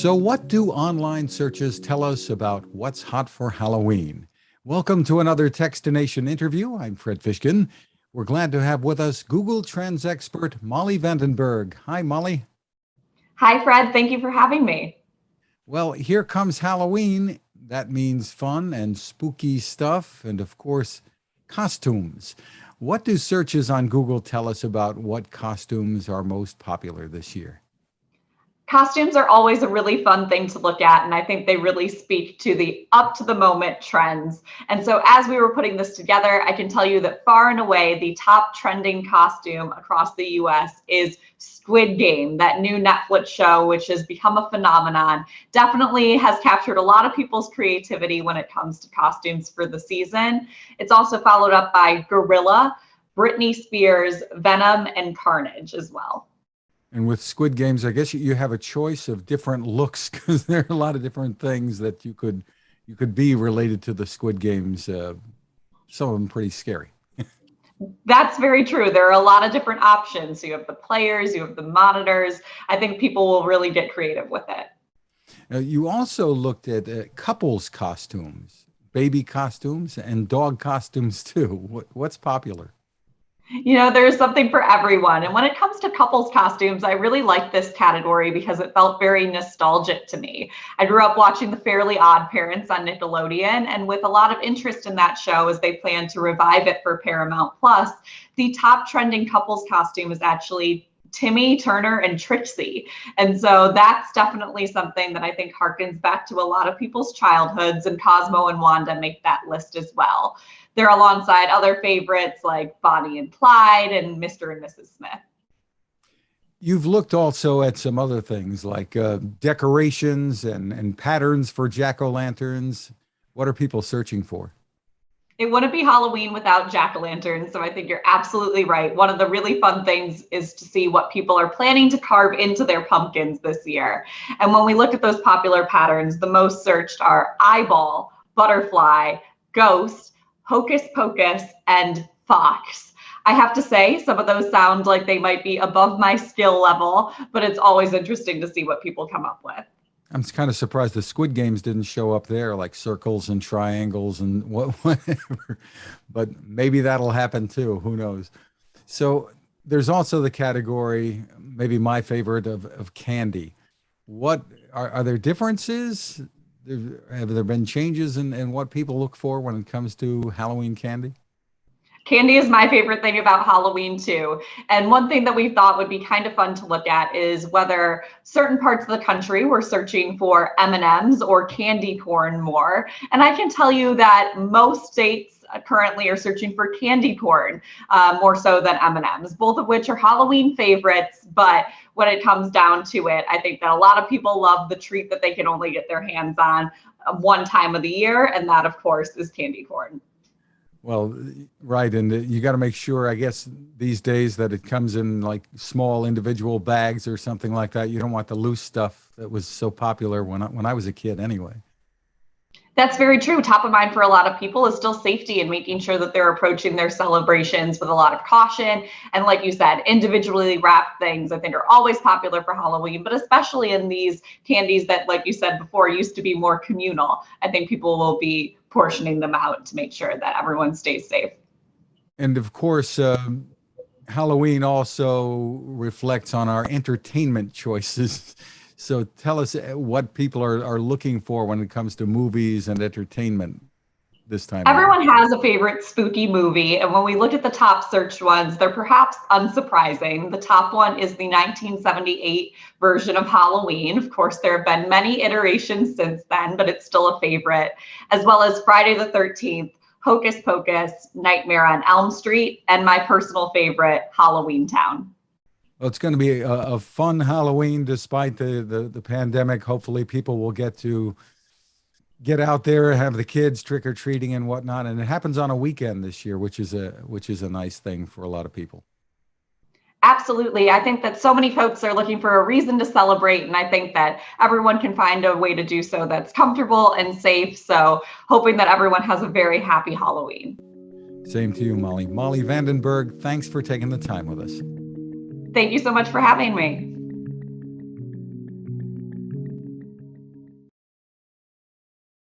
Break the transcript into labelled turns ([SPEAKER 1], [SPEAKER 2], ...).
[SPEAKER 1] So, what do online searches tell us about what's hot for Halloween? Welcome to another Techstination interview. I'm Fred Fishkin. We're glad to have with us Google Trends expert Molly VandenBerg. Hi, Molly.
[SPEAKER 2] Hi, Fred. Thank you for having me.
[SPEAKER 1] Well, here comes Halloween. That means fun and spooky stuff, and of course, costumes. What do searches on Google tell us about what costumes are most popular this year?
[SPEAKER 2] Costumes are always a really fun thing to look at, and I think they really speak to the up to the moment trends. And so, as we were putting this together, I can tell you that far and away, the top trending costume across the US is Squid Game, that new Netflix show, which has become a phenomenon. Definitely has captured a lot of people's creativity when it comes to costumes for the season. It's also followed up by Gorilla, Britney Spears, Venom, and Carnage as well.
[SPEAKER 1] And with Squid Games, I guess you have a choice of different looks because there are a lot of different things that you could be related to the Squid Games. Some of them pretty scary.
[SPEAKER 2] That's very true. There are a lot of different options. You have the players, you have the monitors. I think people will really get creative with it.
[SPEAKER 1] Now, you also looked at couples costumes, baby costumes, and dog costumes too. What's popular?
[SPEAKER 2] There's something for everyone. And when it comes to couples costumes, I really like this category because it felt very nostalgic to me. I grew up watching The Fairly Odd Parents on Nickelodeon, and with a lot of interest in that show as they plan to revive it for Paramount Plus, the top trending couples costume is actually Timmy, Turner, and Trixie. And so that's definitely something that I think harkens back to a lot of people's childhoods, and Cosmo and Wanda make that list as well. They're alongside other favorites like Bonnie and Clyde and Mr. and Mrs. Smith.
[SPEAKER 1] You've looked also at some other things like decorations and patterns for jack-o'-lanterns. What are people searching for?
[SPEAKER 2] It wouldn't be Halloween without jack-o'-lanterns, so I think you're absolutely right. One of the really fun things is to see what people are planning to carve into their pumpkins this year. And when we look at those popular patterns, the most searched are eyeball, butterfly, ghost, hocus pocus, and fox. I have to say, some of those sound like they might be above my skill level, but it's always interesting to see what people come up with.
[SPEAKER 1] I'm kind of surprised the Squid Games didn't show up there, like circles and triangles and whatever. But maybe that'll happen too. Who knows? So there's also the category, maybe my favorite, of candy. What are there differences? Have there been changes in what people look for when it comes to Halloween candy?
[SPEAKER 2] Candy is my favorite thing about Halloween too. And one thing that we thought would be kind of fun to look at is whether certain parts of the country were searching for M&Ms or candy corn more. And I can tell you that most states currently are searching for candy corn more so than M&Ms, both of which are Halloween favorites. But when it comes down to it, I think that a lot of people love the treat that they can only get their hands on one time of the year. And that, of course, is candy corn.
[SPEAKER 1] Well, right. And you got to make sure, I guess, these days that it comes in like small individual bags or something like that. You don't want the loose stuff that was so popular when I was a kid anyway.
[SPEAKER 2] That's very true. Top of mind for a lot of people is still safety and making sure that they're approaching their celebrations with a lot of caution. And like you said, individually wrapped things I think are always popular for Halloween, but especially in these candies that, like you said before, used to be more communal. I think people will be portioning them out to make sure that everyone stays safe.
[SPEAKER 1] And of course, Halloween also reflects on our entertainment choices. So tell us what people are looking for when it comes to movies and entertainment this time of year.
[SPEAKER 2] Everyone has a favorite spooky movie, and when we look at the top searched ones, they're perhaps unsurprising. The top one is the 1978 version of Halloween. Of course, there have been many iterations since then, but it's still a favorite, as well as Friday the 13th, Hocus Pocus, Nightmare on Elm Street, and my personal favorite, Halloween Town.
[SPEAKER 1] Well, it's going to be a fun Halloween despite the pandemic. Hopefully people will get to get out there, have the kids trick or treating and whatnot. And it happens on a weekend this year, which is a nice thing for a lot of people.
[SPEAKER 2] Absolutely. I think that so many folks are looking for a reason to celebrate, and I think that everyone can find a way to do so that's comfortable and safe. So hoping that everyone has a very happy Halloween.
[SPEAKER 1] Same to you, Molly. Molly VandenBerg, thanks for taking the time with us.
[SPEAKER 2] Thank you so much for having me.